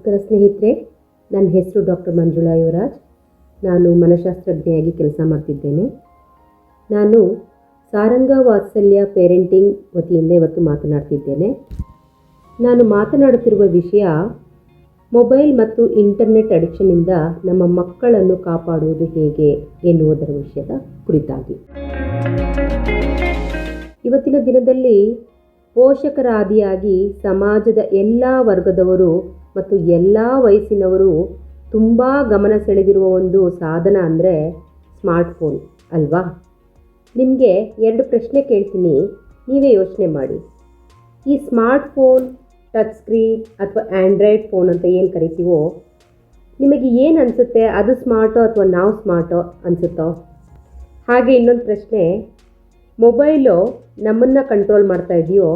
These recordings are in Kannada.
ನಮಸ್ಕಾರ ಸ್ನೇಹಿತರೆ, ನನ್ನ ಹೆಸರು ಡಾಕ್ಟರ್ ಮಂಜುಳಾ ಯುವರಾಜ್. ನಾನು ಮನಃಶಾಸ್ತ್ರಜ್ಞೆಯಾಗಿ ಕೆಲಸ ಮಾಡ್ತಿದ್ದೇನೆ. ನಾನು ಸಾರಂಗ ವಾತ್ಸಲ್ಯ ಪೇರೆಂಟಿಂಗ್ ವತಿಯಿಂದ ಇವತ್ತು ಮಾತನಾಡ್ತಿದ್ದೇನೆ. ನಾನು ಮಾತನಾಡುತ್ತಿರುವ ವಿಷಯ ಮೊಬೈಲ್ ಮತ್ತು ಇಂಟರ್ನೆಟ್ ಅಡಿಕ್ಷನ್ನಿಂದ ನಮ್ಮ ಮಕ್ಕಳನ್ನು ಕಾಪಾಡುವುದು ಹೇಗೆ ಎನ್ನುವುದರ ವಿಷಯದ ಕುರಿತಾಗಿ. ಇವತ್ತಿನ ದಿನದಲ್ಲಿ ಪೋಷಕರ ಆದಿಯಾಗಿ ಸಮಾಜದ ಎಲ್ಲ ವರ್ಗದವರು ಮತ್ತು ಎಲ್ಲ ವಯಸ್ಸಿನವರು ತುಂಬ ಗಮನ ಸೆಳೆದಿರುವ ಒಂದು ಸಾಧನ ಅಂದರೆ ಸ್ಮಾರ್ಟ್ಫೋನ್ ಅಲ್ವಾ? ನಿಮಗೆ 2 ಪ್ರಶ್ನೆ ಕೇಳ್ತೀನಿ, ನೀವೇ ಯೋಚನೆ ಮಾಡಿ. ಈ ಸ್ಮಾರ್ಟ್ಫೋನ್, ಟಚ್ ಸ್ಕ್ರೀನ್ ಅಥವಾ ಆ್ಯಂಡ್ರಾಯ್ಡ್ ಫೋನ್ ಅಂತ ಏನು ಕರಿತೀವೋ, ನಿಮಗೆ ಏನು ಅನಿಸುತ್ತೆ? ಅದು ಸ್ಮಾರ್ಟೋ ಅಥವಾ ನಾವು ಸ್ಮಾರ್ಟೋ ಅನಿಸುತ್ತೋ? ಹಾಗೆ ಇನ್ನೊಂದು ಪ್ರಶ್ನೆ, ಮೊಬೈಲು ನಮ್ಮನ್ನು ಕಂಟ್ರೋಲ್ ಮಾಡ್ತಾ ಇದೆಯೋ,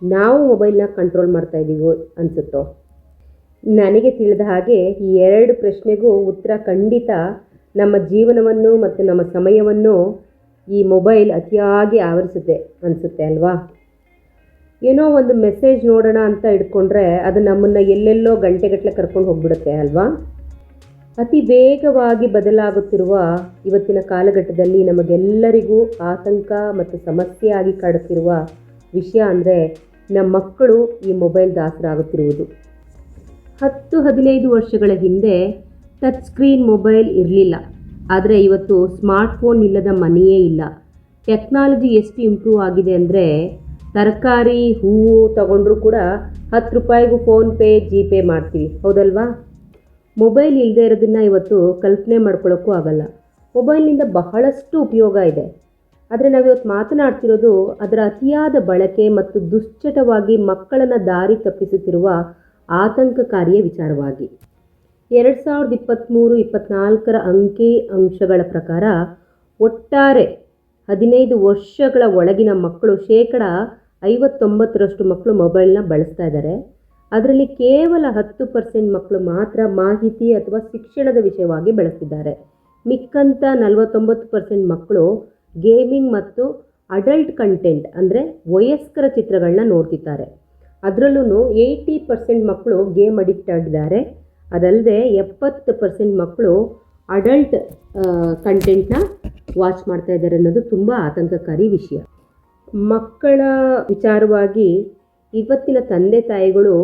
ನಾವು ಮೊಬೈಲ್ನ ಕಂಟ್ರೋಲ್ ಮಾಡ್ತಾ ಇದ್ದೀವೋ ಅನಿಸುತ್ತೋ? ನನಗೆ ತಿಳಿದ ಹಾಗೆ ಈ 2 ಪ್ರಶ್ನೆಗೂ ಉತ್ತರ ಖಂಡಿತ ನಮ್ಮ ಜೀವನವನ್ನು ಮತ್ತು ನಮ್ಮ ಸಮಯವನ್ನು ಈ ಮೊಬೈಲ್ ಅತಿಯಾಗಿ ಆವರಿಸುತ್ತೆ ಅನಿಸುತ್ತೆ ಅಲ್ವಾ? ಏನೋ ಒಂದು ಮೆಸೇಜ್ ನೋಡೋಣ ಅಂತ ಇಟ್ಕೊಂಡ್ರೆ ಅದು ನಮ್ಮನ್ನು ಎಲ್ಲೆಲ್ಲೋ ಗಂಟೆಗಟ್ಟಲೆ ಕರ್ಕೊಂಡು ಹೋಗ್ಬಿಡುತ್ತೆ ಅಲ್ವಾ? ಅತಿ ವೇಗವಾಗಿ ಬದಲಾಗುತ್ತಿರುವ ಇವತ್ತಿನ ಕಾಲಘಟ್ಟದಲ್ಲಿ ನಮಗೆಲ್ಲರಿಗೂ ಆತಂಕ ಮತ್ತು ಸಮಸ್ಯೆ ಆಗಿ ಕಾಡುತ್ತಿರುವ ವಿಷಯ ಅಂದರೆ ನಮ್ಮ ಮಕ್ಕಳು ಈ ಮೊಬೈಲ್ ದಾಸರಾಗುತ್ತಿರುವುದು. 10-15 ವರ್ಷಗಳ ಹಿಂದೆ ಟಚ್ ಸ್ಕ್ರೀನ್ ಮೊಬೈಲ್ ಇರಲಿಲ್ಲ, ಆದರೆ ಇವತ್ತು ಸ್ಮಾರ್ಟ್ಫೋನ್ ಇಲ್ಲದ ಮನೆಯೇ ಇಲ್ಲ. ಟೆಕ್ನಾಲಜಿ ಎಷ್ಟು ಇಂಪ್ರೂವ್ ಆಗಿದೆ ಅಂದರೆ ತರಕಾರಿ, ಹೂವು ತಗೊಂಡ್ರೂ ಕೂಡ 10 ರೂಪಾಯಿಗೂ ಫೋನ್ಪೇ, ಜಿಪೇ ಮಾಡ್ತೀವಿ, ಹೌದಲ್ವಾ? ಮೊಬೈಲ್ ಇಲ್ಲದೆ ಇರೋದನ್ನು ಇವತ್ತು ಕಲ್ಪನೆ ಮಾಡ್ಕೊಳ್ಳೋಕ್ಕೂ ಆಗಲ್ಲ. ಮೊಬೈಲ್ನಿಂದ ಬಹಳಷ್ಟು ಉಪಯೋಗ ಇದೆ, ಆದರೆ ನಾವಿವತ್ತು ಮಾತನಾಡ್ತಿರೋದು ಅದರ ಅತಿಯಾದ ಬಳಕೆ ಮತ್ತು ದುಶ್ಚಟವಾಗಿ ಮಕ್ಕಳನ್ನು ದಾರಿ ತಪ್ಪಿಸುತ್ತಿರುವ ಆತಂಕಕಾರಿಯ ವಿಚಾರವಾಗಿ. 2023-24 ಅಂಕಿ ಅಂಶಗಳ ಪ್ರಕಾರ ಒಟ್ಟಾರೆ 15 ವರ್ಷಗಳ ಒಳಗಿನ ಮಕ್ಕಳು 59% ಮಕ್ಕಳು ಮೊಬೈಲ್ನ ಬಳಸ್ತಾ ಇದ್ದಾರೆ. ಅದರಲ್ಲಿ ಕೇವಲ 10% ಮಕ್ಕಳು ಮಾತ್ರ ಮಾಹಿತಿ ಅಥವಾ ಶಿಕ್ಷಣದ ವಿಷಯವಾಗಿ ಬಳಸ್ತಿದ್ದಾರೆ. ಮಿಕ್ಕಂತ 49% ಮಕ್ಕಳು ಗೇಮಿಂಗ್ ಮತ್ತು ಅಡಲ್ಟ್ ಕಂಟೆಂಟ್ ಅಂದರೆ ವಯಸ್ಕರ ಚಿತ್ರಗಳನ್ನ ನೋಡ್ತಿದ್ದಾರೆ. ಅದರಲ್ಲೂ 80% ಮಕ್ಕಳು ಗೇಮ್ ಅಡಿಕ್ಟ್ ಆಗಿದ್ದಾರೆ. ಅದಲ್ಲದೆ 70% ಮಕ್ಕಳು ಅಡಲ್ಟ್ ಕಂಟೆಂಟ್ನ ವಾಚ್ ಮಾಡ್ತಾ ಇದ್ದಾರೆ ಅನ್ನೋದು ತುಂಬ ಆತಂಕಕಾರಿ ವಿಷಯ. ಮಕ್ಕಳ ವಿಚಾರವಾಗಿ ಇವತ್ತಿನ ತಂದೆ ತಾಯಿಗಳು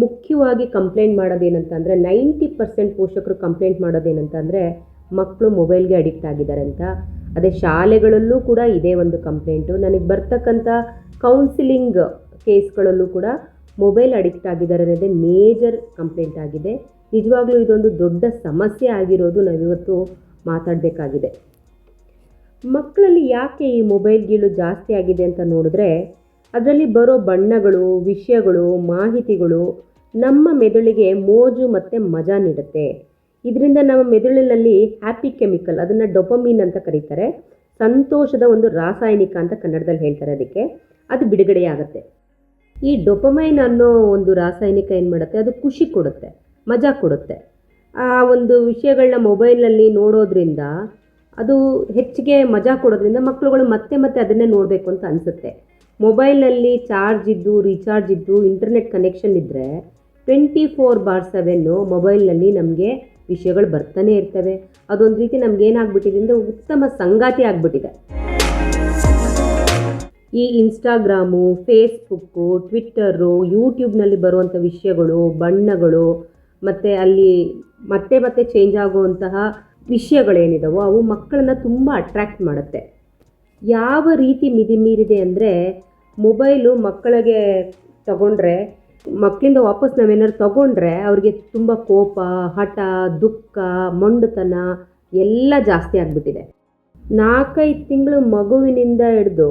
ಮುಖ್ಯವಾಗಿ ಕಂಪ್ಲೇಂಟ್ ಮಾಡೋದೇನಂತಂದರೆ 90% ಪೋಷಕರು ಕಂಪ್ಲೇಂಟ್ ಮಾಡೋದೇನಂತಂದರೆ ಮಕ್ಕಳು ಮೊಬೈಲ್ಗೆ ಅಡಿಕ್ಟ್ ಆಗಿದ್ದಾರೆ ಅಂತ. ಅದೇ ಶಾಲೆಗಳಲ್ಲೂ ಕೂಡ ಇದೇ ಒಂದು ಕಂಪ್ಲೇಂಟು. ನನಗೆ ಬರ್ತಕ್ಕಂಥ ಕೌನ್ಸಿಲಿಂಗ್ ಕೇಸ್ಗಳಲ್ಲೂ ಕೂಡ ಮೊಬೈಲ್ ಅಡಿಕ್ಟ್ ಆಗಿದ್ದಾರೆ ಅನ್ನೋದೇ ಮೇಜರ್ ಕಂಪ್ಲೇಂಟ್ ಆಗಿದೆ. ನಿಜವಾಗ್ಲೂ ಇದೊಂದು ದೊಡ್ಡ ಸಮಸ್ಯೆ ಆಗಿರೋದು ನಾವಿವತ್ತು ಮಾತಾಡಬೇಕಾಗಿದೆ. ಮಕ್ಕಳಲ್ಲಿ ಯಾಕೆ ಈ ಮೊಬೈಲ್ ಗೀಳು ಜಾಸ್ತಿ ಆಗಿದೆ ಅಂತ ನೋಡಿದ್ರೆ, ಅದರಲ್ಲಿ ಬರೋ ಬಣ್ಣಗಳು, ವಿಷಯಗಳು, ಮಾಹಿತಿಗಳು ನಮ್ಮ ಮೆದುಳಿಗೆ ಮೋಜು ಮತ್ತು ಮಜಾ ನೀಡುತ್ತೆ. ಇದರಿಂದ ನಮ್ಮ ಮೆದುಳಿನಲ್ಲಿ ಹ್ಯಾಪಿ ಕೆಮಿಕಲ್, ಅದನ್ನು ಡೊಪಮೀನ್ ಅಂತ ಕರೀತಾರೆ, ಸಂತೋಷದ ಒಂದು ರಾಸಾಯನಿಕ ಅಂತ ಕನ್ನಡದಲ್ಲಿ ಹೇಳ್ತಾರೆ ಅದಕ್ಕೆ, ಅದು ಬಿಡುಗಡೆ ಆಗುತ್ತೆ. ಈ ಡೊಪಮೈನ್ ಅನ್ನೋ ಒಂದು ರಾಸಾಯನಿಕ ಏನು ಮಾಡುತ್ತೆ, ಅದು ಖುಷಿ ಕೊಡುತ್ತೆ, ಮಜಾ ಕೊಡುತ್ತೆ. ಆ ಒಂದು ವಿಷಯಗಳನ್ನ ಮೊಬೈಲ್ನಲ್ಲಿ ನೋಡೋದ್ರಿಂದ, ಅದು ಹೆಚ್ಚಿಗೆ ಮಜಾ ಕೊಡೋದ್ರಿಂದ ಮಕ್ಕಳುಗಳು ಮತ್ತೆ ಮತ್ತೆ ಅದನ್ನೇ ನೋಡಬೇಕು ಅಂತ ಅನಿಸುತ್ತೆ. ಮೊಬೈಲ್ನಲ್ಲಿ ಚಾರ್ಜ್ ಇದ್ದು, ರೀಚಾರ್ಜ್ ಇದ್ದು, ಇಂಟರ್ನೆಟ್ ಕನೆಕ್ಷನ್ ಇದ್ದರೆ 24/7 ಮೊಬೈಲ್ನಲ್ಲಿ ನಮಗೆ ವಿಷಯಗಳು ಬರ್ತಾನೆ ಇರ್ತವೆ. ಅದೊಂದು ರೀತಿ ನಮಗೇನಾಗ್ಬಿಟ್ಟಿದೆ ಅಂದರೆ ಉತ್ತಮ ಸಂಗಾತಿ ಆಗಿಬಿಟ್ಟಿದೆ. ಈ ಇನ್ಸ್ಟಾಗ್ರಾಮು, ಫೇಸ್ಬುಕ್ಕು, ಟ್ವಿಟ್ಟರು, ಯೂಟ್ಯೂಬ್ನಲ್ಲಿ ಬರುವಂಥ ವಿಷಯಗಳು, ಬಣ್ಣಗಳು ಮತ್ತು ಅಲ್ಲಿ ಮತ್ತೆ ಮತ್ತೆ ಚೇಂಜ್ ಆಗುವಂತಹ ವಿಷಯಗಳೇನಿದಾವೋ ಅವು ಮಕ್ಕಳನ್ನು ತುಂಬ ಅಟ್ರ್ಯಾಕ್ಟ್ ಮಾಡುತ್ತೆ. ಯಾವ ರೀತಿ ಮಿತಿಮೀರಿದೆ ಅಂದರೆ, ಮೊಬೈಲು ಮಕ್ಕಳಿಗೆ ತಗೊಂಡ್ರೆ, ಮಕ್ಕಳಿಂದ ವಾಪಸ್ ನಾವೇನಾದ್ರು ತಗೊಂಡ್ರೆ ಅವ್ರಿಗೆ ತುಂಬ ಕೋಪ, ಹಠ, ದುಃಖ, ಮೊಂಡುತನ ಎಲ್ಲ ಜಾಸ್ತಿ ಆಗಿಬಿಟ್ಟಿದೆ. 4-5 ತಿಂಗಳು ಮಗುವಿನಿಂದ ಹಿಡಿದು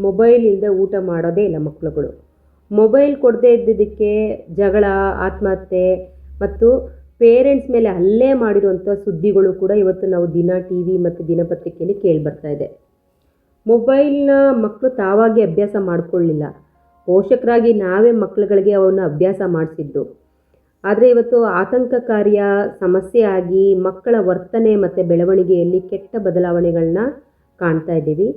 ಮೊಬೈಲ್ ಇಲ್ಲದೆ ಊಟ ಮಾಡೋದೇ ಇಲ್ಲ ಮಕ್ಕಳುಗಳು. ಮೊಬೈಲ್ ಕೊಡದೇ ಇದ್ದಿದ್ದಕ್ಕೆ ಜಗಳ, ಆತ್ಮಹತ್ಯೆ ಮತ್ತು ಪೇರೆಂಟ್ಸ್ ಮೇಲೆ ಹಲ್ಲೆ ಮಾಡಿರುವಂಥ ಸುದ್ದಿಗಳು ಕೂಡ ಇವತ್ತು ನಾವು ದಿನ TV ಮತ್ತು ದಿನಪತ್ರಿಕೆಯಲ್ಲಿ ಕೇಳಿಬರ್ತಾ ಇದೆ. ಮೊಬೈಲ್ನ ಮಕ್ಕಳು ತಾವಾಗಿ ಅಭ್ಯಾಸ ಮಾಡಿಕೊಳ್ಳಿಲ್ಲ, ಪೋಷಕರಾಗಿ ನಾವೇ ಮಕ್ಕಳುಗಳಿಗೆ ಅವನ್ನ ಅಭ್ಯಾಸ ಮಾಡಿಸಿದ್ದು. ಆದರೆ ಇವತ್ತು ಆತಂಕಕಾರಿಯ ಸಮಸ್ಯೆ ಆಗಿ ಮಕ್ಕಳ ವರ್ತನೆ ಮತ್ತು ಬೆಳವಣಿಗೆಯಲ್ಲಿ ಕೆಟ್ಟ ಬದಲಾವಣೆಗಳನ್ನ ಕಾಣ್ತಾ ಇದ್ದೀವಿ.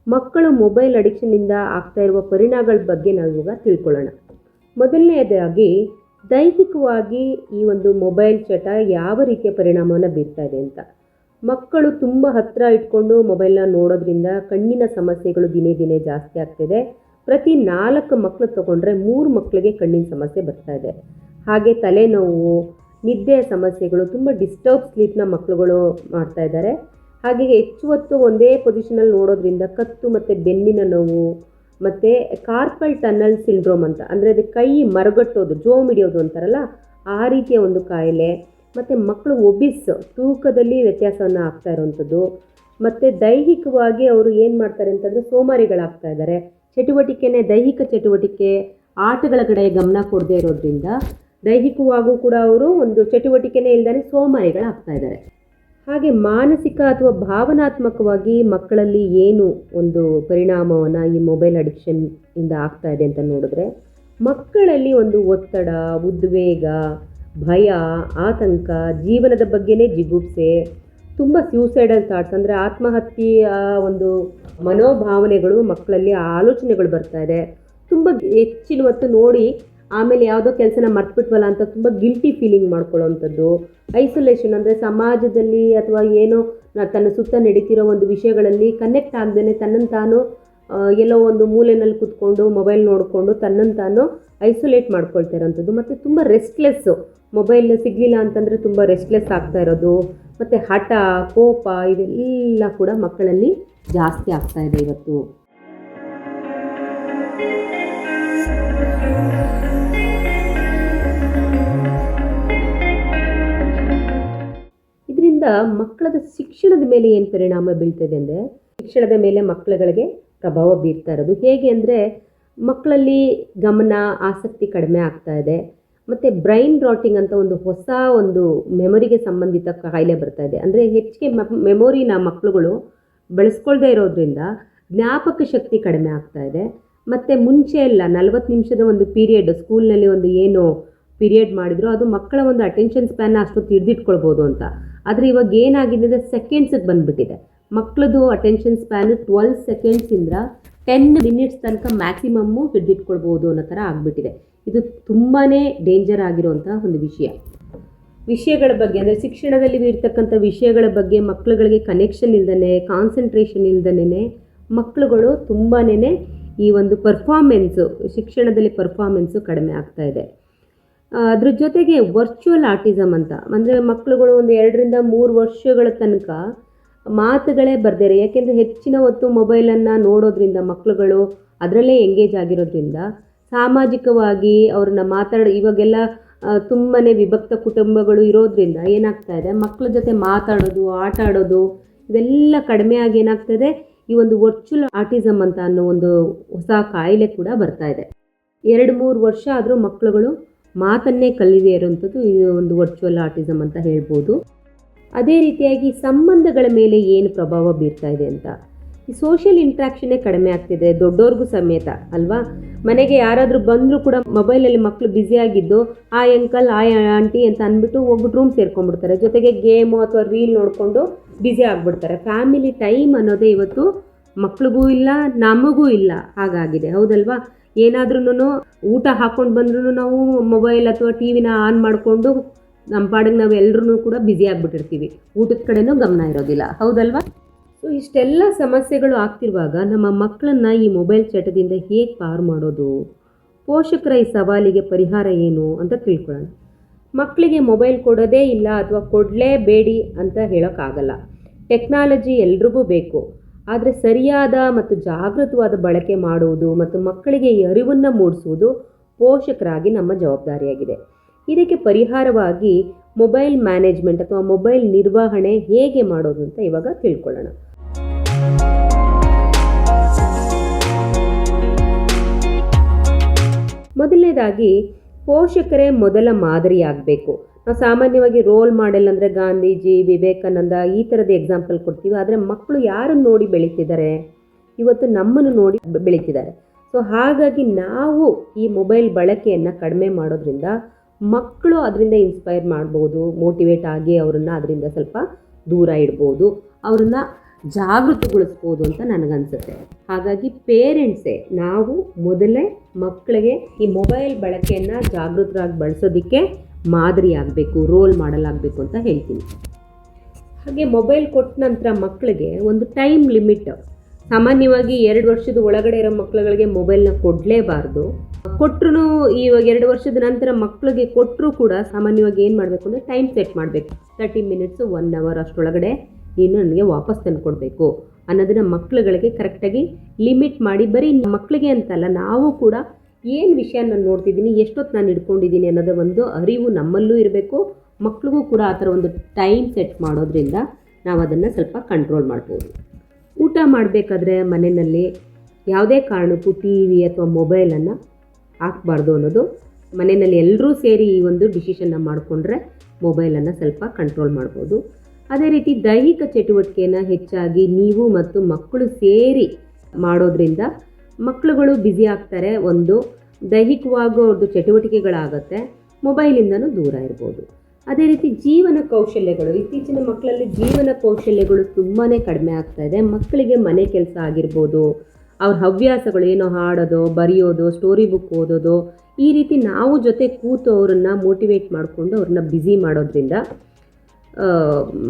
ಮಕ್ಕಳು ಮೊಬೈಲ್ ಅಡಿಕ್ಷನ್ನಿಂದ ಆಗ್ತಾ ಇರುವ ಪರಿಣಾಮಗಳ ಬಗ್ಗೆ ನಾವು ಇವಾಗ ತಿಳ್ಕೊಳ್ಳೋಣ. ಮೊದಲನೆಯದಾಗಿ ದೈಹಿಕವಾಗಿ ಈ ಒಂದು ಮೊಬೈಲ್ ಚಟ ಯಾವ ರೀತಿಯ ಪರಿಣಾಮವನ್ನು ಬೀರ್ತಾ ಇದೆ ಅಂತ. ಮಕ್ಕಳು ತುಂಬ ಹತ್ತಿರ ಇಟ್ಕೊಂಡು ಮೊಬೈಲ್ನ ನೋಡೋದ್ರಿಂದ ಕಣ್ಣಿನ ಸಮಸ್ಯೆಗಳು ದಿನೇ ದಿನೇ ಜಾಸ್ತಿ ಆಗ್ತಿದೆ. ಪ್ರತಿ 4 ಮಕ್ಕಳು ತಗೊಂಡ್ರೆ 3 ಮಕ್ಕಳಿಗೆ ಕಣ್ಣಿನ ಸಮಸ್ಯೆ ಬರ್ತಾ ಇದೆ. ಹಾಗೆ ತಲೆನೋವು, ನಿದ್ದೆಯ ಸಮಸ್ಯೆಗಳು, ತುಂಬ ಡಿಸ್ಟರ್ಬ್ ಸ್ಲೀಪ್ನ ಮಕ್ಕಳುಗಳು ಮಾಡ್ತಾ ಇದ್ದಾರೆ. ಹಾಗೆ ಹೆಚ್ಚು ಹೊತ್ತು ಒಂದೇ ಪೊಸಿಷನಲ್ಲಿ ನೋಡೋದ್ರಿಂದ ಕತ್ತು ಮತ್ತು ಬೆನ್ನಿನ ನೋವು ಮತ್ತು ಕಾರ್ಪಲ್ ಟನಲ್ ಸಿಂಡ್ರೋಮ್ ಅಂತ, ಅಂದರೆ ಅದು ಕೈ ಮರಗಟ್ಟೋದು, ಜೋಮ್ ಹಿಡಿಯೋದು ಅಂತಾರಲ್ಲ, ಆ ರೀತಿಯ ಒಂದು ಕಾಯಿಲೆ. ಮತ್ತು ಮಕ್ಕಳು ಒಬಿಸ್, ತೂಕದಲ್ಲಿ ವ್ಯತ್ಯಾಸವನ್ನು ಆಗ್ತಾ ಇರೋವಂಥದ್ದು. ಮತ್ತು ದೈಹಿಕವಾಗಿ ಅವರು ಏನು ಮಾಡ್ತಾರೆ ಅಂತಂದರೆ ಸೋಮಾರಿಗಳಾಗ್ತಾ ಇದ್ದಾರೆ. ದೈಹಿಕ ಚಟುವಟಿಕೆ, ಆಟಗಳ ಕಡೆ ಗಮನ ಕೊಡದೇ ಇರೋದ್ರಿಂದ ದೈಹಿಕವಾಗೂ ಕೂಡ ಅವರು ಒಂದು ಚಟುವಟಿಕೆನೇ ಇಲ್ಲದೇ ಸೋಮಾರಿಗಳಾಗ್ತಾ ಇದ್ದಾರೆ. ಹಾಗೆ ಮಾನಸಿಕ ಅಥವಾ ಭಾವನಾತ್ಮಕವಾಗಿ ಮಕ್ಕಳಲ್ಲಿ ಏನು ಒಂದು ಪರಿಣಾಮವನ್ನು ಈ ಮೊಬೈಲ್ ಅಡಿಕ್ಷನ್ ಇಂದ ಆಗ್ತಾ ಇದೆ ಅಂತ ನೋಡಿದ್ರೆ, ಮಕ್ಕಳಲ್ಲಿ ಒಂದು ಒತ್ತಡ, ಉದ್ವೇಗ, ಭಯ, ಆತಂಕ, ಜೀವನದ ಬಗ್ಗೆನೇ ಜಿಗುಪ್ಸೆ, ತುಂಬ ಸ್ಯೂಸೈಡಲ್ ಥಾಟ್ಸ್ ಅಂದರೆ ಆತ್ಮಹತ್ಯೆಯ ಒಂದು ಮನೋಭಾವನೆಗಳು ಮಕ್ಕಳಲ್ಲಿ, ಆಲೋಚನೆಗಳು ಬರ್ತಾ ಇದೆ. ತುಂಬ ಹೆಚ್ಚಿನ ಹೊತ್ತು ನೋಡಿ ಆಮೇಲೆ ಯಾವುದೋ ಕೆಲಸನ ಮರ್ತ್ಬಿಟ್ವಲ್ಲ ಅಂತ ತುಂಬ ಗಿಲ್ಟಿ ಫೀಲಿಂಗ್ ಮಾಡ್ಕೊಳ್ಳೋವಂಥದ್ದು. ಐಸೋಲೇಷನ್ ಅಂದರೆ ಸಮಾಜದಲ್ಲಿ ಅಥವಾ ಏನೋ ತನ್ನ ಸುತ್ತ ನಡೀತಿರೋ ಒಂದು ವಿಷಯಗಳಲ್ಲಿ ಕನೆಕ್ಟ್ ಆಗದೇ ತನ್ನನ್ನು ತಾನು ಎಲ್ಲೋ ಒಂದು ಮೂಲೆಯಲ್ಲಿ ಕೂತ್ಕೊಂಡು ಮೊಬೈಲ್ ನೋಡಿಕೊಂಡು ತನ್ನನ್ನು ತಾನು ಐಸೋಲೇಟ್ ಮಾಡ್ಕೊಳ್ತಾ ಇರೋವಂಥದ್ದು. ಮತ್ತು ತುಂಬ ರೆಸ್ಟ್ಲೆಸ್ಸು, ಮೊಬೈಲ್ ಸಿಗಲಿಲ್ಲ ಅಂತಂದರೆ ತುಂಬ ರೆಸ್ಟ್ಲೆಸ್ ಆಗ್ತಾ ಇರೋದು. ಮತ್ತು ಹಠ, ಕೋಪ ಇವೆಲ್ಲ ಕೂಡ ಮಕ್ಕಳಲ್ಲಿ ಜಾಸ್ತಿ ಆಗ್ತಾ ಇದೆ ಇವತ್ತು. ಇದರಿಂದ ಮಕ್ಕಳದ ಶಿಕ್ಷಣದ ಮೇಲೆ ಏನು ಪರಿಣಾಮ ಬೀಳ್ತದೆ ಅಂದರೆ, ಶಿಕ್ಷಣದ ಮೇಲೆ ಮಕ್ಕಳುಗಳಿಗೆ ಪ್ರಭಾವ ಬೀರ್ತಾ ಇರೋದು ಹೇಗೆ ಅಂದರೆ, ಮಕ್ಕಳಲ್ಲಿ ಗಮನ, ಆಸಕ್ತಿ ಕಡಿಮೆ ಆಗ್ತಾ ಇದೆ. ಮತ್ತು ಬ್ರೈನ್ ರಾಟಿಂಗ್ ಅಂತ ಒಂದು ಹೊಸ ಒಂದು ಮೆಮೊರಿಗೆ ಸಂಬಂಧಿತ ಕಾಯಿಲೆ ಬರ್ತಾ ಇದೆ. ಅಂದರೆ ಹೆಚ್ಚಿಗೆ ಮೆಮೊರಿನ ಮಕ್ಕಳುಗಳು ಬೆಳೆಸ್ಕೊಳ್ದೇ ಇರೋದ್ರಿಂದ ಜ್ಞಾಪಕ ಶಕ್ತಿ ಕಡಿಮೆ ಆಗ್ತಾ ಇದೆ. ಮತ್ತು ಮುಂಚೆ ಎಲ್ಲ 40 ನಿಮಿಷದ ಒಂದು ಪೀರಿಯಡ್ ಸ್ಕೂಲ್ನಲ್ಲಿ ಒಂದು ಏನು ಪೀರಿಯಡ್ ಮಾಡಿದ್ರು ಅದು ಮಕ್ಕಳ ಒಂದು ಅಟೆನ್ಷನ್ ಸ್ಪ್ಯಾನ್ ಅಷ್ಟೊತ್ತು ಹಿಡಿದಿಟ್ಕೊಳ್ಬೋದು ಅಂತ. ಆದರೆ ಇವಾಗ ಏನಾಗಿದೆ ಅಂದರೆ ಸೆಕೆಂಡ್ಸಿಗೆ ಬಂದುಬಿಟ್ಟಿದೆ. ಮಕ್ಕಳದು ಅಟೆನ್ಷನ್ ಸ್ಪ್ಯಾನು 12 ಸೆಕೆಂಡ್ಸಿಂದ 10 ಮಿನಿಟ್ಸ್ ತನಕ ಮ್ಯಾಕ್ಸಿಮಮ್ಮು ಹಿಡಿದಿಟ್ಕೊಳ್ಬೋದು ಅನ್ನೋ ಥರ ಆಗಿಬಿಟ್ಟಿದೆ. ಇದು ತುಂಬಾ ಡೇಂಜರ್ ಆಗಿರುವಂಥ ಒಂದು ವಿಷಯಗಳ ಬಗ್ಗೆ, ಅಂದರೆ ಶಿಕ್ಷಣದಲ್ಲಿ ಇರ್ತಕ್ಕಂಥ ವಿಷಯಗಳ ಬಗ್ಗೆ ಮಕ್ಕಳುಗಳಿಗೆ ಕನೆಕ್ಷನ್ ಇಲ್ದೇ, ಕಾನ್ಸಂಟ್ರೇಷನ್ ಇಲ್ದೇ ಮಕ್ಕಳುಗಳು ತುಂಬಾ ಈ ಒಂದು ಶಿಕ್ಷಣದಲ್ಲಿ ಪರ್ಫಾರ್ಮೆನ್ಸು ಕಡಿಮೆ ಆಗ್ತಾ ಇದೆ. ಅದ್ರ ಜೊತೆಗೆ ವರ್ಚುವಲ್ ಆಟಿಸಮ್ ಅಂತ, ಅಂದರೆ ಮಕ್ಕಳುಗಳು ಒಂದು 2ರಿಂದ 3 ವರ್ಷಗಳ ತನಕ ಮಾತುಗಳೇ ಬರ್ದೇರೆ. ಯಾಕೆಂದರೆ ಹೆಚ್ಚಿನ ಹೊತ್ತು ಮೊಬೈಲನ್ನು ನೋಡೋದ್ರಿಂದ ಮಕ್ಕಳುಗಳು ಅದರಲ್ಲೇ ಎಂಗೇಜ್ ಆಗಿರೋದ್ರಿಂದ ಸಾಮಾಜಿಕವಾಗಿ ಅವ್ರನ್ನ ಇವಾಗೆಲ್ಲ ತುಂಬಾ ವಿಭಕ್ತ ಕುಟುಂಬಗಳು ಇರೋದ್ರಿಂದ ಏನಾಗ್ತಾ ಇದೆ, ಮಕ್ಕಳ ಜೊತೆ ಮಾತಾಡೋದು, ಆಟ ಆಡೋದು ಇವೆಲ್ಲ ಕಡಿಮೆ ಆಗಿ ಏನಾಗ್ತದೆ, ಈ ಒಂದು ವರ್ಚುವಲ್ ಆಟಿಸಮ್ ಅಂತ ಅನ್ನೋ ಒಂದು ಹೊಸ ಕಾಯಿಲೆ ಕೂಡ ಬರ್ತಾ ಇದೆ. 2-3 ವರ್ಷ ಆದರೂ ಮಕ್ಕಳುಗಳು ಮಾತನ್ನೇ ಕಲಿದೇ ಇರೋವಂಥದ್ದು ಇದು ಒಂದು ವರ್ಚುವಲ್ ಆಟಿಸಮ್ ಅಂತ ಹೇಳ್ಬೋದು. ಅದೇ ರೀತಿಯಾಗಿ ಸಂಬಂಧಗಳ ಮೇಲೆ ಏನು ಪ್ರಭಾವ ಬೀರ್ತಾ ಇದೆ ಅಂತ, ಈ ಸೋಷಿಯಲ್ ಇಂಟ್ರಾಕ್ಷನ್ನೇ ಕಡಿಮೆ ಆಗ್ತಿದೆ, ದೊಡ್ಡವ್ರಿಗೂ ಸಮೇತ ಅಲ್ವಾ. ಮನೆಗೆ ಯಾರಾದರೂ ಬಂದರೂ ಕೂಡ ಮೊಬೈಲಲ್ಲಿ ಮಕ್ಕಳು ಬ್ಯುಸಿಯಾಗಿದ್ದು ಆಯ್ ಅಂಕಲ್, ಆಯ್ ಆಂಟಿ ಅಂತ ಅಂದ್ಬಿಟ್ಟು ಹೋಗ್ಬಿಟ್ಟು ರೂಮ್ ಸೇರ್ಕೊಂಡ್ಬಿಡ್ತಾರೆ. ಜೊತೆಗೆ ಗೇಮು ಅಥವಾ ರೀಲ್ ನೋಡಿಕೊಂಡು ಬ್ಯುಸಿ ಆಗಿಬಿಡ್ತಾರೆ. ಫ್ಯಾಮಿಲಿ ಟೈಮ್ ಅನ್ನೋದೇ ಇವತ್ತು ಮಕ್ಳಿಗೂ ಇಲ್ಲ, ನಮಗೂ ಇಲ್ಲ, ಹಾಗಾಗಿದೆ, ಹೌದಲ್ವಾ. ಏನಾದ್ರೂ ಊಟ ಹಾಕ್ಕೊಂಡು ಬಂದ್ರೂ ನಾವು ಮೊಬೈಲ್ ಅಥವಾ ಟಿ ವಿನ ಆನ್ ಮಾಡಿಕೊಂಡು ನಮ್ಮ ಪಾಡಿಗೆ ನಾವು ಎಲ್ಲರೂ ಕೂಡ ಬ್ಯುಸಿ ಆಗಿಬಿಟ್ಟಿರ್ತೀವಿ, ಊಟದ ಕಡೆನೂ ಗಮನ ಇರೋದಿಲ್ಲ, ಹೌದಲ್ವಾ. ಸೊ ಇಷ್ಟೆಲ್ಲ ಸಮಸ್ಯೆಗಳು ಆಗ್ತಿರುವಾಗ ನಮ್ಮ ಮಕ್ಕಳನ್ನು ಈ ಮೊಬೈಲ್ ಚಟದಿಂದ ಹೇಗೆ ಪಾರು ಮಾಡೋದು, ಪೋಷಕರ ಈ ಸವಾಲಿಗೆ ಪರಿಹಾರ ಏನು ಅಂತ ತಿಳ್ಕೊಳ್ಳೋಣ. ಮಕ್ಕಳಿಗೆ ಮೊಬೈಲ್ ಕೊಡೋದೇ ಇಲ್ಲ ಅಥವಾ ಕೊಡಲೇಬೇಡಿ ಅಂತ ಹೇಳೋಕ್ಕಾಗಲ್ಲ. ಟೆಕ್ನಾಲಜಿ ಎಲ್ರಿಗೂ ಬೇಕು, ಆದರೆ ಸರಿಯಾದ ಮತ್ತು ಜಾಗೃತವಾದ ಬಳಕೆ ಮಾಡುವುದು ಮತ್ತು ಮಕ್ಕಳಿಗೆ ಈ ಅರಿವನ್ನು ಮೂಡಿಸುವುದು ಪೋಷಕರಾಗಿ ನಮ್ಮ ಜವಾಬ್ದಾರಿಯಾಗಿದೆ. ಇದಕ್ಕೆ ಪರಿಹಾರವಾಗಿ ಮೊಬೈಲ್ ಮ್ಯಾನೇಜ್ಮೆಂಟ್ ಅಥವಾ ಮೊಬೈಲ್ ನಿರ್ವಹಣೆ ಹೇಗೆ ಮಾಡೋದು ಅಂತ ಇವಾಗ ತಿಳ್ಕೊಳ್ಳೋಣ. ಮೊದಲನೇದಾಗಿ ಪೋಷಕರೇ ಮೊದಲ ಮಾದರಿಯಾಗಬೇಕು. ನಾವು ಸಾಮಾನ್ಯವಾಗಿ ರೋಲ್ ಮಾಡೆಲ್ ಅಂದರೆ ಗಾಂಧೀಜಿ, ವಿವೇಕಾನಂದ ಈ ಥರದ ಎಕ್ಸಾಂಪಲ್ ಕೊಡ್ತೀವಿ. ಆದರೆ ಮಕ್ಕಳು ಯಾರನ್ನು ನೋಡಿ ಬೆಳೀತಿದ್ದಾರೆ, ಇವತ್ತು ನಮ್ಮನ್ನು ನೋಡಿ ಬೆಳೀತಿದ್ದಾರೆ. ಸೊ ಹಾಗಾಗಿ ನಾವು ಈ ಮೊಬೈಲ್ ಬಳಕೆಯನ್ನು ಕಡಿಮೆ ಮಾಡೋದ್ರಿಂದ ಮಕ್ಕಳು ಅದರಿಂದ ಇನ್ಸ್ಪೈರ್ ಮಾಡ್ಬೋದು, ಮೋಟಿವೇಟ್ ಆಗಿ ಅವರನ್ನು ಅದರಿಂದ ಸ್ವಲ್ಪ ದೂರ ಇಡ್ಬೋದು, ಅವ್ರನ್ನ ಜಾಗೃತಗೊಳಿಸ್ಬೋದು ಅಂತ ನನಗನ್ಸುತ್ತೆ. ಹಾಗಾಗಿ ಪೇರೆಂಟ್ಸೇ ನಾವು ಮೊದಲೇ ಮಕ್ಕಳಿಗೆ ಈ ಮೊಬೈಲ್ ಬಳಕೆಯನ್ನು ಜಾಗೃತರಾಗಿ ಬಳಸೋದಕ್ಕೆ ಮಾದರಿ ಆಗಬೇಕು, ರೋಲ್ ಮಾಡೆಲ್ ಆಗಬೇಕು ಅಂತ ಹೇಳ್ತೀನಿ. ಹಾಗೆ ಮೊಬೈಲ್ ಕೊಟ್ಟ ನಂತರ ಮಕ್ಕಳಿಗೆ ಒಂದು ಟೈಮ್ ಲಿಮಿಟ್, ಸಾಮಾನ್ಯವಾಗಿ 2 ವರ್ಷದ ಒಳಗಡೆ ಇರೋ ಮಕ್ಕಳುಗಳಿಗೆ ಮೊಬೈಲ್ನ ಕೊಡಲೇಬಾರ್ದು. ಕೊಟ್ಟರು ಇವಾಗ 2 ವರ್ಷದ ನಂತರ ಮಕ್ಕಳಿಗೆ ಕೊಟ್ಟರೂ ಕೂಡ ಸಾಮಾನ್ಯವಾಗಿ ಏನು ಮಾಡಬೇಕು ಅಂದರೆ ಟೈಮ್ ಸೆಟ್ ಮಾಡಬೇಕು. 30 ಮಿನಿಟ್ಸು 1 ಅವರ್ ಅಷ್ಟರೊಳಗಡೆ ನೀನು ನನಗೆ ವಾಪಸ್ ತಂದು ಕೊಡಬೇಕು ಅನ್ನೋದನ್ನು ಮಕ್ಕಳುಗಳಿಗೆ ಕರೆಕ್ಟಾಗಿ ಲಿಮಿಟ್ ಮಾಡಿ, ಬರೀ ಮಕ್ಕಳಿಗೆ ಅಂತಲ್ಲ ನಾವು ಕೂಡ ಏನು ವಿಷಯ ನಾನು ನೋಡ್ತಿದ್ದೀನಿ, ಎಷ್ಟೊತ್ತು ನಾನು ಹಿಡ್ಕೊಂಡಿದ್ದೀನಿ ಅನ್ನೋದು ಒಂದು ಅರಿವು ನಮ್ಮಲ್ಲೂ ಇರಬೇಕು. ಮಕ್ಕಳಿಗೂ ಕೂಡ ಆ ಥರ ಒಂದು ಟೈಮ್ ಸೆಟ್ ಮಾಡೋದ್ರಿಂದ ನಾವು ಅದನ್ನು ಸ್ವಲ್ಪ ಕಂಟ್ರೋಲ್ ಮಾಡ್ಬೋದು. ಊಟ ಮಾಡಬೇಕಾದ್ರೆ ಮನೆಯಲ್ಲಿ ಯಾವುದೇ ಕಾರಣಕ್ಕೂ ಟಿ ವಿ ಅಥವಾ ಮೊಬೈಲನ್ನು ಹಾಕಬಾರ್ದು ಅನ್ನೋದು, ಮನೆಯಲ್ಲಿ ಎಲ್ಲರೂ ಸೇರಿ ಈ ಒಂದು ಡಿಸಿಷನ್ನ ಮಾಡಿಕೊಂಡ್ರೆ ಮೊಬೈಲನ್ನು ಸ್ವಲ್ಪ ಕಂಟ್ರೋಲ್ ಮಾಡ್ಬೋದು. ಅದೇ ರೀತಿ ದೈಹಿಕ ಚಟುವಟಿಕೆಯನ್ನು ಹೆಚ್ಚಾಗಿ ನೀವು ಮತ್ತು ಮಕ್ಕಳು ಸೇರಿ ಮಾಡೋದ್ರಿಂದ ಮಕ್ಕಳುಗಳು ಬ್ಯುಸಿ ಆಗ್ತಾರೆ, ಒಂದು ದೈಹಿಕವಾಗೂ ಅವ್ರದ್ದು ಚಟುವಟಿಕೆಗಳಾಗುತ್ತೆ, ಮೊಬೈಲಿಂದನೂ ದೂರ ಇರ್ಬೋದು. ಅದೇ ರೀತಿ ಜೀವನ ಕೌಶಲ್ಯಗಳು, ಇತ್ತೀಚಿನ ಮಕ್ಕಳಲ್ಲಿ ಜೀವನ ಕೌಶಲ್ಯಗಳು ತುಂಬಾ ಕಡಿಮೆ ಆಗ್ತಾ ಇದೆ. ಮಕ್ಕಳಿಗೆ ಮನೆ ಕೆಲಸ ಆಗಿರ್ಬೋದು, ಅವ್ರ ಹವ್ಯಾಸಗಳು ಏನೋ ಹಾಡೋದು, ಬರೆಯೋದು, ಸ್ಟೋರಿ ಬುಕ್ ಓದೋದು, ಈ ರೀತಿ ನಾವು ಜೊತೆ ಕೂತು ಅವರನ್ನು ಮೋಟಿವೇಟ್ ಮಾಡಿಕೊಂಡು ಅವ್ರನ್ನ ಬ್ಯುಸಿ ಮಾಡೋದ್ರಿಂದ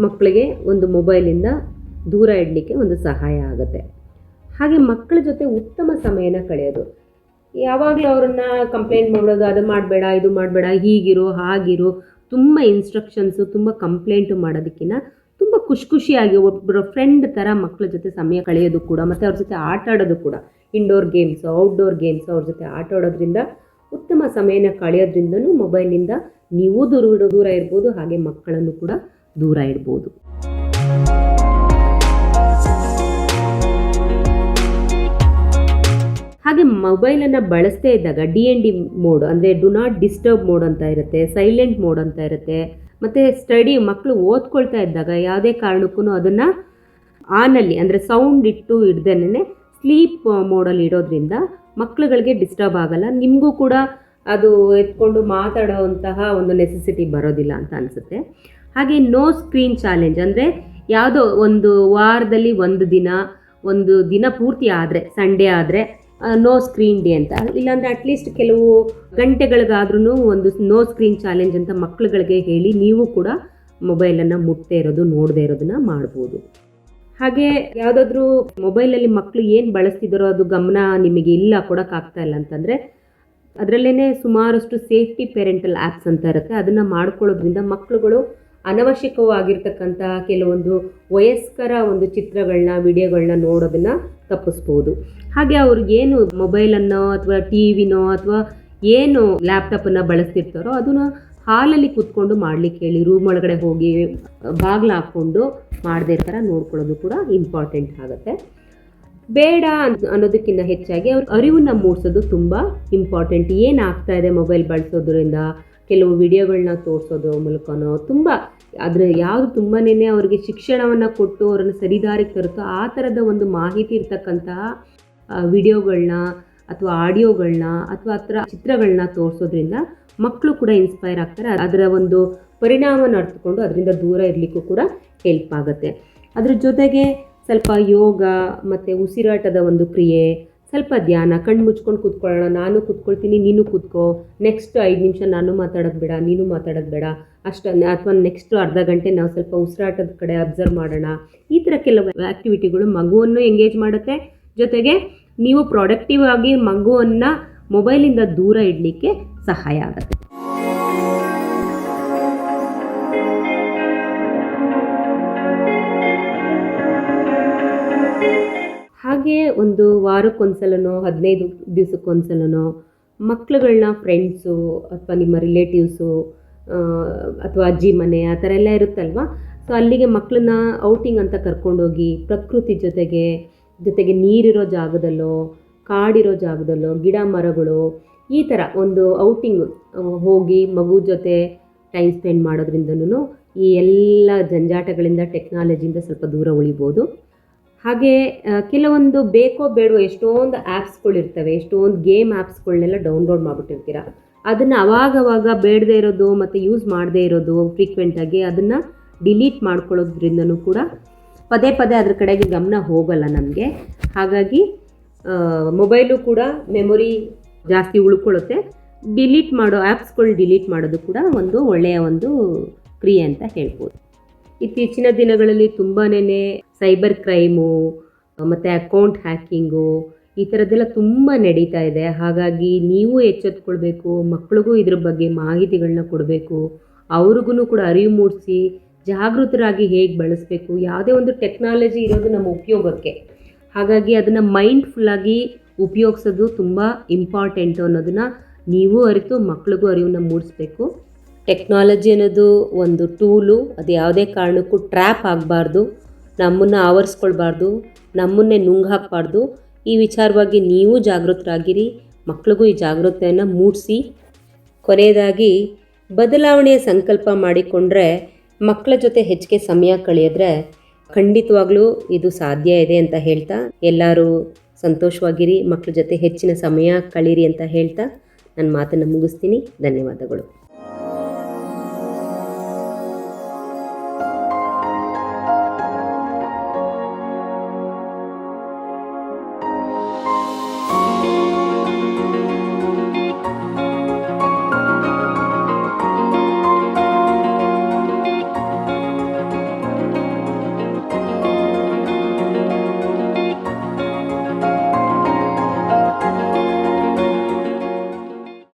ಮಕ್ಕಳಿಗೆ ಒಂದು ಮೊಬೈಲಿಂದ ದೂರ ಇಡಲಿಕ್ಕೆ ಒಂದು ಸಹಾಯ ಆಗುತ್ತೆ. ಹಾಗೆ ಮಕ್ಕಳ ಜೊತೆ ಉತ್ತಮ ಸಮಯನ ಕಳೆಯೋದು, ಯಾವಾಗಲೂ ಅವರನ್ನು ಕಂಪ್ಲೇಂಟ್ ಮಾಡೋದು, ಅದು ಮಾಡಬೇಡ, ಇದು ಮಾಡಬೇಡ, ಹೀಗಿರು, ಹಾಗಿರು, ತುಂಬ ಇನ್ಸ್ಟ್ರಕ್ಷನ್ಸು, ತುಂಬ ಕಂಪ್ಲೇಂಟು ಮಾಡೋದಕ್ಕಿಂತ ತುಂಬ ಖುಷಿಯಾಗಿ ಒಬ್ಬರ ಫ್ರೆಂಡ್ ಥರ ಮಕ್ಕಳ ಜೊತೆ ಸಮಯ ಕಳೆಯೋದು ಕೂಡ, ಮತ್ತು ಅವ್ರ ಜೊತೆ ಆಟ ಆಡೋದು ಕೂಡ, ಇಂಡೋರ್ ಗೇಮ್ಸು, ಔಟ್ಡೋರ್ ಗೇಮ್ಸು ಅವ್ರ ಜೊತೆ ಆಟ ಆಡೋದ್ರಿಂದ, ಉತ್ತಮ ಸಮಯನ ಕಳೆಯೋದ್ರಿಂದನೂ ಮೊಬೈಲಿಂದ ನೀವು ದೂರ ಇರ್ಬೋದು, ಹಾಗೆ ಮಕ್ಕಳನ್ನು ಕೂಡ ದೂರ ಇಡ್ಬೋದು. ಹಾಗೆ ಮೊಬೈಲನ್ನು ಬಳಸದೇ ಇದ್ದಾಗ DND ಮೋಡ್ ಅಂದರೆ ಡು ನಾಟ್ ಡಿಸ್ಟರ್ಬ್ ಮೋಡ್ ಅಂತ ಇರುತ್ತೆ, ಸೈಲೆಂಟ್ ಮೋಡ್ ಅಂತ ಇರುತ್ತೆ. ಮತ್ತು ಸ್ಟಡಿ ಮಕ್ಕಳು ಓದ್ಕೊಳ್ತಾ ಇದ್ದಾಗ ಯಾವುದೇ ಕಾರಣಕ್ಕೂ ಅದನ್ನು ಆನಲ್ಲಿ ಅಂದರೆ ಸೌಂಡ್ ಇಟ್ಟು ಇಡ್ದೇನೆ ಸ್ಲೀಪ್ ಮೋಡಲ್ಲಿ ಇಡೋದ್ರಿಂದ ಮಕ್ಕಳುಗಳಿಗೆ ಡಿಸ್ಟರ್ಬ್ ಆಗಲ್ಲ, ನಿಮಗೂ ಕೂಡ ಅದು ಎತ್ಕೊಂಡು ಮಾತಾಡೋವಂತಹ ಒಂದು ನೆಸೆಸಿಟಿ ಬರೋದಿಲ್ಲ ಅಂತ ಅನಿಸುತ್ತೆ. ಹಾಗೆ ನೋ ಸ್ಕ್ರೀನ್ ಚಾಲೆಂಜ್ ಅಂದರೆ ಯಾವುದೋ ಒಂದು ವಾರದಲ್ಲಿ ಒಂದು ದಿನ ಪೂರ್ತಿ ಆದರೆ, ಸಂಡೇ ಆದರೆ ನೋ ಸ್ಕ್ರೀನ್ ಡೇ ಅಂತ, ಇಲ್ಲಾಂದರೆ ಅಟ್ಲೀಸ್ಟ್ ಕೆಲವು ಗಂಟೆಗಳಿಗಾದ್ರೂ ಒಂದು ನೋ ಸ್ಕ್ರೀನ್ ಚಾಲೆಂಜ್ ಅಂತ ಮಕ್ಕಳುಗಳಿಗೆ ಹೇಳಿ ನೀವು ಕೂಡ ಮೊಬೈಲನ್ನು ಮುಟ್ಟದೇ ಇರೋದು, ನೋಡದೇ ಇರೋದನ್ನ ಮಾಡ್ಬೋದು. ಹಾಗೆ ಯಾವುದಾದ್ರೂ ಮೊಬೈಲಲ್ಲಿ ಮಕ್ಕಳು ಏನು ಬಳಸ್ತಿದ್ದಾರೋ ಅದು ಗಮನ ನಿಮಗೆ ಇಲ್ಲ, ಕೊಡೋಕ್ಕಾಗ್ತಾ ಇಲ್ಲ ಅಂತಂದರೆ ಅದರಲ್ಲೇ ಸುಮಾರಷ್ಟು ಸೇಫ್ಟಿ ಪೇರೆಂಟಲ್ ಆ್ಯಪ್ಸ್ ಅಂತ ಇರುತ್ತೆ, ಅದನ್ನು ಮಾಡ್ಕೊಳ್ಳೋದ್ರಿಂದ ಮಕ್ಕಳುಗಳು ಅನವಶ್ಯಕವಾಗಿರ್ತಕ್ಕಂಥ ಕೆಲವೊಂದು ವಯಸ್ಕರ ಒಂದು ಚಿತ್ರಗಳನ್ನ, ವಿಡಿಯೋಗಳನ್ನ ನೋಡೋದನ್ನು ತಪ್ಪಿಸ್ಬೋದು. ಹಾಗೆ ಅವ್ರಿಗೇನು ಮೊಬೈಲನ್ನು ಅಥವಾ ಟಿ ವಿನೋ ಅಥವಾ ಏನು ಲ್ಯಾಪ್ಟಾಪನ್ನು ಬಳಸ್ತಿರ್ತಾರೋ ಅದನ್ನು ಹಾಲಲ್ಲಿ ಕೂತ್ಕೊಂಡು ಮಾಡಲಿಕ್ಕೆ ಹೇಳಿ, ರೂಮ್ ಒಳಗಡೆ ಹೋಗಿ ಬಾಗಿಲು ಹಾಕ್ಕೊಂಡು ಮಾಡದೇ ಥರ ನೋಡ್ಕೊಳ್ಳೋದು ಕೂಡ ಇಂಪಾರ್ಟೆಂಟ್ ಆಗುತ್ತೆ. ಬೇಡ ಅನ್ನೋದಕ್ಕಿಂತ ಹೆಚ್ಚಾಗಿ ಅವ್ರ ಅರಿವನ್ನು ಮೂಡಿಸೋದು ತುಂಬ ಇಂಪಾರ್ಟೆಂಟ್. ಏನಾಗ್ತಾ ಇದೆ ಮೊಬೈಲ್ ಬಳಸೋದ್ರಿಂದ, ಕೆಲವು ವಿಡಿಯೋಗಳನ್ನ ತೋರಿಸೋದು ಮೂಲಕನೋ ತುಂಬ ಆದರೆ ಯಾವುದು ತುಂಬಾ ಅವರಿಗೆ ಶಿಕ್ಷಣವನ್ನು ಕೊಟ್ಟು ಅವರನ್ನು ಸರಿದಾರಿಗೆ ತರುತ್ತೋ ಆ ಥರದ ಒಂದು ಮಾಹಿತಿ ಇರ್ತಕ್ಕಂತಹ ವಿಡಿಯೋಗಳನ್ನ ಅಥವಾ ಆಡಿಯೋಗಳನ್ನ ಅಥವಾ ಆ ಥರ ಚಿತ್ರಗಳನ್ನ ತೋರಿಸೋದ್ರಿಂದ ಮಕ್ಕಳು ಕೂಡ ಇನ್ಸ್ಪೈರ್ ಆಗ್ತಾರೆ. ಅದರ ಒಂದು ಪರಿಣಾಮನ ಅರ್ಥಕೊಂಡು ಅದರಿಂದ ದೂರ ಇರಲಿಕ್ಕೂ ಕೂಡ ಹೆಲ್ಪ್ ಆಗುತ್ತೆ. ಅದ್ರ ಜೊತೆಗೆ ಸ್ವಲ್ಪ ಯೋಗ ಮತ್ತು ಉಸಿರಾಟದ ಒಂದು ಕ್ರಿಯೆ, ಸ್ವಲ್ಪ ಧ್ಯಾನ, ಕಣ್ಣು ಮುಚ್ಕೊಂಡು ಕೂತ್ಕೊಳ್ಳೋಣ, ನಾನು ಕೂತ್ಕೊಳ್ತೀನಿ, ನೀನು ಕೂತ್ಕೋ, ನೆಕ್ಸ್ಟ್ 5 ನಿಮಿಷ ನಾನು ಮಾತಾಡೋದು ಬೇಡ, ನೀನು ಮಾತಾಡೋದು ಬೇಡ ಅಷ್ಟನ್ನೇ, ಅಥವಾ ನೆಕ್ಸ್ಟ್ ಅರ್ಧ ಗಂಟೆ ನಾವು ಸ್ವಲ್ಪ ಉಸಿರಾಟದ ಕಡೆ ಅಬ್ಸರ್ವ್ ಮಾಡೋಣ. ಈ ಥರ ಕೆಲವು ಆ್ಯಕ್ಟಿವಿಟಿಗಳು ಮಗುವನ್ನು ಎಂಗೇಜ್ ಮಾಡುತ್ತೆ, ಜೊತೆಗೆ ನೀವು ಪ್ರೊಡಕ್ಟಿವ್ ಆಗಿ ಮಗುವನ್ನು ಮೊಬೈಲಿಂದ ದೂರ ಇಡಲಿಕ್ಕೆ ಸಹಾಯ ಆಗುತ್ತೆ. ಹಾಗೆ ಒಂದು ವಾರಕ್ಕೊಂದ್ಸಲನೋ 15 ದಿವಸಕ್ಕೊಂದ್ಸಲನೋ ಮಕ್ಕಳುಗಳನ್ನ ಫ್ರೆಂಡ್ಸು ಅಥವಾ ನಿಮ್ಮ ರಿಲೇಟಿವ್ಸು ಅಥವಾ ಅಜ್ಜಿ ಮನೆ ಆ ಥರ ಎಲ್ಲ ಇರುತ್ತಲ್ವ, ಸೊ ಅಲ್ಲಿಗೆ ಮಕ್ಕಳನ್ನ ಔಟಿಂಗ್ ಅಂತ ಕರ್ಕೊಂಡೋಗಿ ಪ್ರಕೃತಿ ಜೊತೆಗೆ ನೀರಿರೋ ಜಾಗದಲ್ಲೋ, ಕಾಡಿರೋ ಜಾಗದಲ್ಲೋ, ಗಿಡ ಮರಗಳು, ಈ ಥರ ಒಂದು ಔಟಿಂಗ್ ಹೋಗಿ ಮಗು ಜೊತೆ ಟೈಮ್ ಸ್ಪೆಂಡ್ ಮಾಡೋದ್ರಿಂದನೂ ಈ ಎಲ್ಲ ಜಂಜಾಟಗಳಿಂದ, ಟೆಕ್ನಾಲಜಿಯಿಂದ ಸ್ವಲ್ಪ ದೂರ ಉಳಿಬೋದು. ಹಾಗೆ ಕೆಲವೊಂದು ಬೇಕೋ ಬೇಡವೋ ಎಷ್ಟೊಂದು ಆ್ಯಪ್ಸ್ಗಳಿರ್ತವೆ, ಎಷ್ಟೊಂದು ಗೇಮ್ ಆ್ಯಪ್ಸ್ಗಳನ್ನೆಲ್ಲ ಡೌನ್ಲೋಡ್ ಮಾಡಿಬಿಟ್ಟಿರ್ತೀರ. ಅದನ್ನು ಅವಾಗವಾಗ ಬೇಡದೇ ಇರೋದು ಮತ್ತು ಯೂಸ್ ಮಾಡದೇ ಇರೋದು ಫ್ರೀಕ್ವೆಂಟಾಗಿ ಅದನ್ನು ಡಿಲೀಟ್ ಮಾಡ್ಕೊಳ್ಳೋದ್ರಿಂದನೂ ಕೂಡ ಪದೇ ಪದೇ ಅದ್ರ ಕಡೆಗೆ ಗಮನ ಹೋಗಲ್ಲ ನಮಗೆ. ಹಾಗಾಗಿ ಮೊಬೈಲು ಕೂಡ ಮೆಮೊರಿ ಜಾಸ್ತಿ ಉಳ್ಕೊಳ್ಳುತ್ತೆ. ಡಿಲೀಟ್ ಮಾಡೋ ಆ್ಯಪ್ಸ್ಗಳು ಡಿಲೀಟ್ ಮಾಡೋದು ಕೂಡ ಒಂದು ಒಳ್ಳೆಯ ಒಂದು ಕ್ರಿಯೆ ಅಂತ ಹೇಳ್ಬೋದು. ಇತ್ತೀಚಿನ ದಿನಗಳಲ್ಲಿ ತುಂಬಾ ಸೈಬರ್ ಕ್ರೈಮು ಮತ್ತು ಅಕೌಂಟ್ ಹ್ಯಾಕಿಂಗು ಈ ಥರದ್ದೆಲ್ಲ ತುಂಬ ನಡೀತಾ ಇದೆ. ಹಾಗಾಗಿ ನೀವು ಎಚ್ಚೆತ್ಕೊಳ್ಬೇಕು, ಮಕ್ಳಿಗೂ ಇದ್ರ ಬಗ್ಗೆ ಮಾಹಿತಿಗಳನ್ನ ಕೊಡಬೇಕು, ಅವ್ರಿಗೂ ಕೂಡ ಅರಿವು ಮೂಡಿಸಿ ಜಾಗೃತರಾಗಿ ಹೇಗೆ ಬಳಸಬೇಕು. ಯಾವುದೇ ಒಂದು ಟೆಕ್ನಾಲಜಿ ಇರೋದು ನಮ್ಮ ಉಪಯೋಗಕ್ಕೆ, ಹಾಗಾಗಿ ಅದನ್ನು ಮೈಂಡ್ಫುಲ್ಲಾಗಿ ಉಪಯೋಗಿಸೋದು ತುಂಬ ಇಂಪಾರ್ಟೆಂಟು ಅನ್ನೋದನ್ನು ನೀವು ಅರಿತು ಮಕ್ಳಿಗೂ ಅರಿವನ್ನ ಮೂಡಿಸ್ಬೇಕು. ಟೆಕ್ನಾಲಜಿ ಅನ್ನೋದು ಒಂದು ಟೂಲು, ಅದು ಯಾವುದೇ ಕಾರಣಕ್ಕೂ ಟ್ರ್ಯಾಪ್ ಆಗಬಾರ್ದು, ನಮ್ಮನ್ನು ಆವರಿಸ್ಕೊಳ್ಬಾರ್ದು, ನಮ್ಮನ್ನೇ ನುಂಗ್ ಹಾಕಬಾರ್ದು. ಈ ವಿಚಾರವಾಗಿ ನೀವು ಜಾಗೃತರಾಗಿರಿ, ಮಕ್ಳಿಗೂ ಈ ಜಾಗೃತೆಯನ್ನು ಮೂಡಿಸಿ. ಕೊನೆಯದಾಗಿ ಬದಲಾವಣೆಯ ಸಂಕಲ್ಪ ಮಾಡಿಕೊಂಡ್ರೆ ಮಕ್ಕಳ ಜೊತೆ ಹೆಚ್ಚಿಗೆ ಸಮಯ ಕಳೆಯಿದ್ರೆ ಖಂಡಿತವಾಗ್ಲೂ ಇದು ಸಾಧ್ಯ ಇದೆ ಅಂತ ಹೇಳ್ತಾ, ಎಲ್ಲರೂ ಸಂತೋಷವಾಗಿರಿ, ಮಕ್ಕಳ ಜೊತೆ ಹೆಚ್ಚಿನ ಸಮಯ ಕಳೀರಿ ಅಂತ ಹೇಳ್ತಾ ನನ್ನ ಮಾತನ್ನು ಮುಗಿಸ್ತೀನಿ. ಧನ್ಯವಾದಗಳು.